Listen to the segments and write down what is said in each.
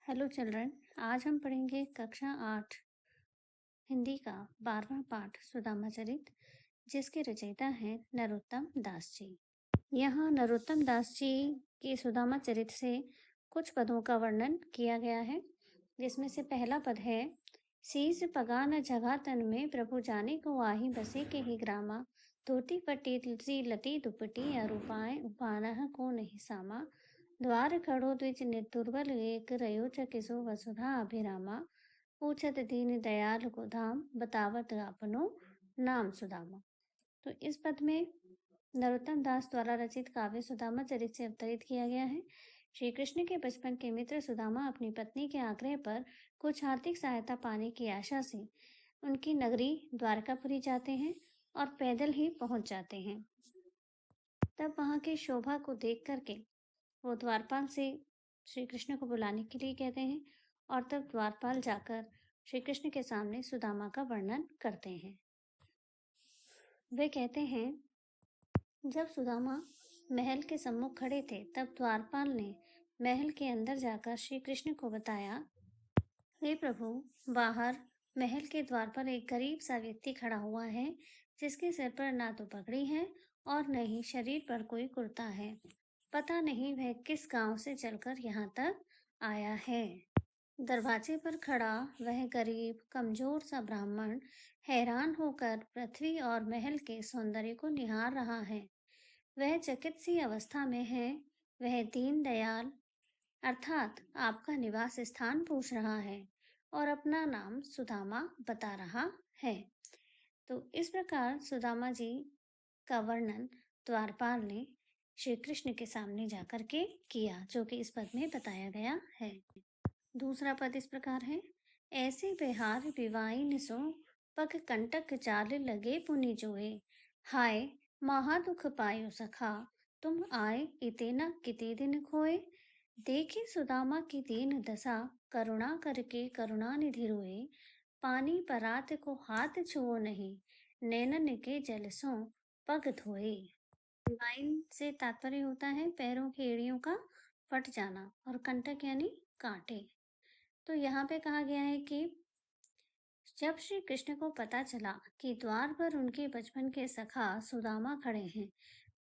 Hello children. आज हम पढ़ेंगे कक्षा 8 हिंदी का 12वां पाठ सुदामा चरित, जिसके रचयिता हैं नरोत्तम दास जी। यहाँ नरोत्तम दास जी के सुदामा चरित से कुछ पदों का वर्णन किया गया है, जिसमें से पहला पद है, सीस पगा न जगा तन में प्रभु जाने को आही बसे के ही ग्रामा, धोती फटी तुलसी लटी दुपटी अरूपाए उपानह को नहीं सामा, द्वार खड़ो द्विज दुर्बल एक रयो किसो वसुधा अभिरामा, पूछत दीन दयाल को धाम बतावत अपनो नाम सुदामा। तो इस पद में नरोत्तम दास द्वारा रचित काव्य सुदामा चरित से अवतरित किया गया है। श्री कृष्ण के बचपन के मित्र सुदामा अपनी पत्नी के आग्रह पर कुछ आर्थिक सहायता पाने की आशा से उनकी नगरी द्वारकापुरी जाते हैं और पैदल ही पहुंच जाते हैं। तब वहां की शोभा को देख करके वो द्वारपाल से श्री कृष्ण को बुलाने के लिए कहते हैं और तब द्वारपाल जाकर श्री कृष्ण के सामने सुदामा का वर्णन करते हैं। वे कहते हैं, जब सुदामा महल के सम्मुख खड़े थे तब द्वारपाल ने महल के अंदर जाकर श्री कृष्ण को बताया, हे प्रभु, बाहर महल के द्वार पर एक गरीब सा व्यक्ति खड़ा हुआ है, जिसके सिर पर ना तो पगड़ी है और न ही शरीर पर कोई कुर्ता है। पता नहीं वह किस गांव से चलकर यहाँ तक आया है। दरवाजे पर खड़ा वह गरीब कमजोर सा ब्राह्मण हैरान होकर पृथ्वी और महल के सौंदर्य को निहार रहा है। वह चकित सी अवस्था में है। वह दीन दयाल अर्थात आपका निवास स्थान पूछ रहा है और अपना नाम सुदामा बता रहा है। तो इस प्रकार सुदामा जी का वर्णन द्वारपाल ने श्री कृष्ण के सामने जाकर के किया, जो कि इस पद में बताया गया है। दूसरा पद इस प्रकार है, ऐसे बिहार विवाई निसो पग कंटक चाल लगे पुनि जोए, हाय महा दुख पायो सखा तुम आए इते न किते दिन खोए, देखे सुदामा की दीन दशा करुणा करके करुणा निधि रोए, पानी परात को हाथ छुओ नहीं नैनन के जल सो पग धोए। विवाइन से तात्पर्य होता है पैरों की एड़ियों का फट जाना और कंटक यानी कांटे। तो यहाँ पे कहा गया है कि जब श्री कृष्ण को पता चला कि द्वार पर उनके बचपन के सखा सुदामा खड़े हैं,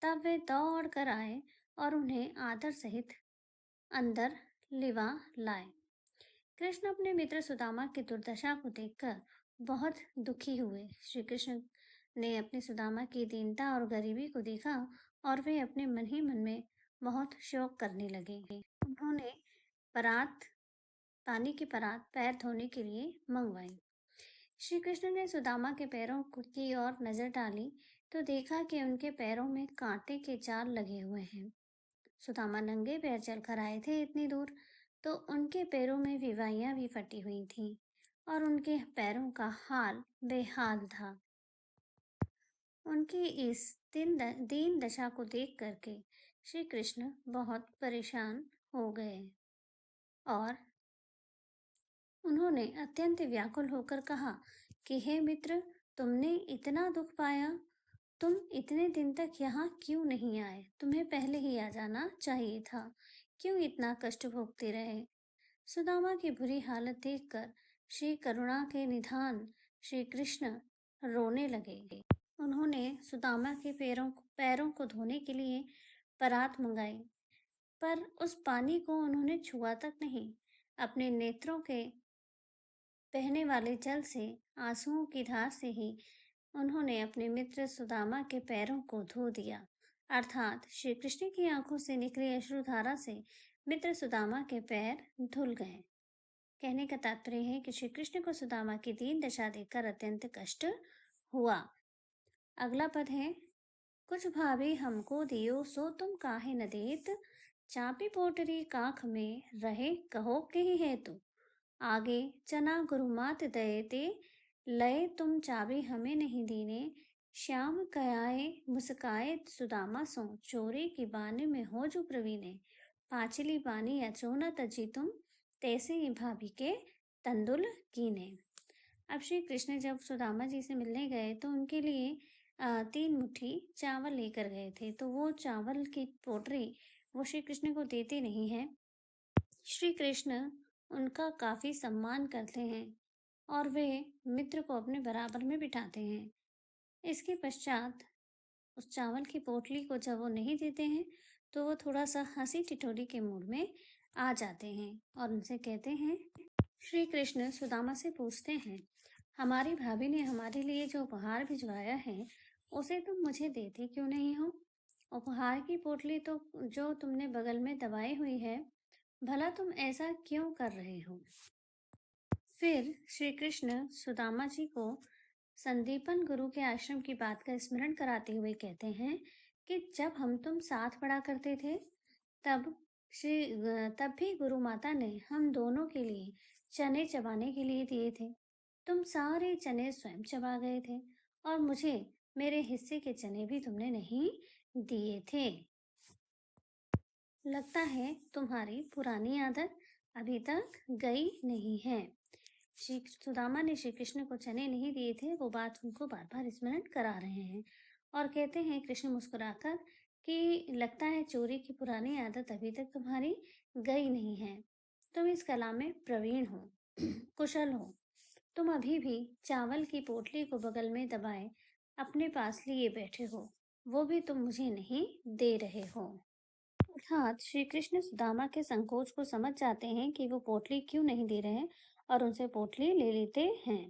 तब वे दौड़ कर आए और उन्हें आदर सहित अंदर लिवा लाए। कृष्ण अपने मित्र सुदामा की दुर्दशा को देखकर बहुत दुखी हुए। श्री कृष्ण ने अपने सुदामा की दीनता और गरीबी को देखा और वे अपने मन ही मन में बहुत शोक करने लगे। उन्होंने पानी की परात पैर धोने के लिए मंगवाई। श्री कृष्ण ने सुदामा के पैरों की ओर नजर डाली तो देखा कि उनके पैरों में कांटे के जाल लगे हुए हैं। सुदामा नंगे पैर चलकर आए थे इतनी दूर, तो उनके पैरों में विवाइयां भी फटी हुई थीं और उनके पैरों का हाल बेहाल था। उनकी इस दीन दशा को देख करके श्री कृष्ण बहुत परेशान हो गए और उन्होंने अत्यंत व्याकुल होकर कहा कि हे मित्र, तुमने इतना दुख पाया, तुम इतने दिन तक यहाँ क्यों नहीं आए? तुम्हें पहले ही आ जाना चाहिए था। क्यों इतना कष्ट भोगते रहे? सुदामा की बुरी हालत देखकर श्री करुणा के निधान श्री कृष्ण रोने लगे। उन्होंने सुदामा के पैरों को धोने के लिए परात मंगाई, पर उस पानी को उन्होंने छुआ तक नहीं। अपने नेत्रों के बहने वाले जल से, आंसुओं की धार से ही उन्होंने अपने मित्र सुदामा के पैरों को धो दिया। अर्थात श्री कृष्ण की आंखों से निकली अश्रुधारा से मित्र सुदामा के पैर धुल गए। कहने का तात्पर्य है कि श्री कृष्ण को सुदामा की दीन दशा देखकर अत्यंत कष्ट हुआ। अगला पद है, कुछ भाभी हमको दियो सो तुम काहे न देत, चापी पोटरी काख में रहे कहो के ही है तू, आगे चना गुरुमात दये ते, लय तुम चाबी हमें नहीं दीने, श्याम कयाए मुस्काए सुदामा सो, चोरी की बाने में हो जो प्रवीणे, पांचली बानी अचोना तजी तुम, तैसे ही भाभी के तंदुल कीने। अब श्री कृष्ण जब सुदामा जी से मिलने गए तो उनके लिए 3 मुट्ठी चावल लेकर गए थे, तो वो चावल की पोटरी वो श्री कृष्ण को देते नहीं है। श्री कृष्ण उनका काफ़ी सम्मान करते हैं और वे मित्र को अपने बराबर में बिठाते हैं। इसके पश्चात उस चावल की पोटली को जब वो नहीं देते हैं, तो वो थोड़ा-सा हँसी-ठिठोली के मूड में आ जाते हैं और उनसे कहते हैं। श्री कृष्ण सुदामा से पूछते हैं, हमारी भाभी ने हमारे लिए जो उपहार भिजवाया है, उसे तुम मुझे देते क्यों नहीं हो? उपहार की पोटली तो जो तुमने बगल में दबाई हुई है, भला तुम ऐसा क्यों कर रहे हो? फिर श्री कृष्ण सुदामा जी को संदीपन गुरु के आश्रम की बात का स्मरण कराते हुए कहते हैं कि जब हम तुम साथ पढ़ा करते थे, तब तब भी गुरु माता ने हम दोनों के लिए चने चबाने के लिए दिए थे। तुम सारे चने स्वयं चबा गए थे और मुझे मेरे हिस्से के चने भी तुमने नहीं दिए थे। लगता है तुम्हारी पुरानी आदत अभी तक गई नहीं है। श्री सुदामा ने श्री कृष्ण को चने नहीं दिए थे, वो बात उनको बार बार स्मरण करा रहे हैं और कहते हैं कृष्ण मुस्कुराकर कि लगता है चोरी की पुरानी आदत अभी तक तुम्हारी गई नहीं है। तुम इस कला में प्रवीण हो, कुशल हो। तुम अभी भी चावल की पोटली को बगल में दबाए अपने पास लिए बैठे हो, वो भी तुम मुझे नहीं दे रहे हो। अर्थात श्री कृष्ण सुदामा के संकोच को समझ जाते हैं कि वो पोटली क्यों नहीं दे रहे हैं और उनसे पोटली ले लेते हैं।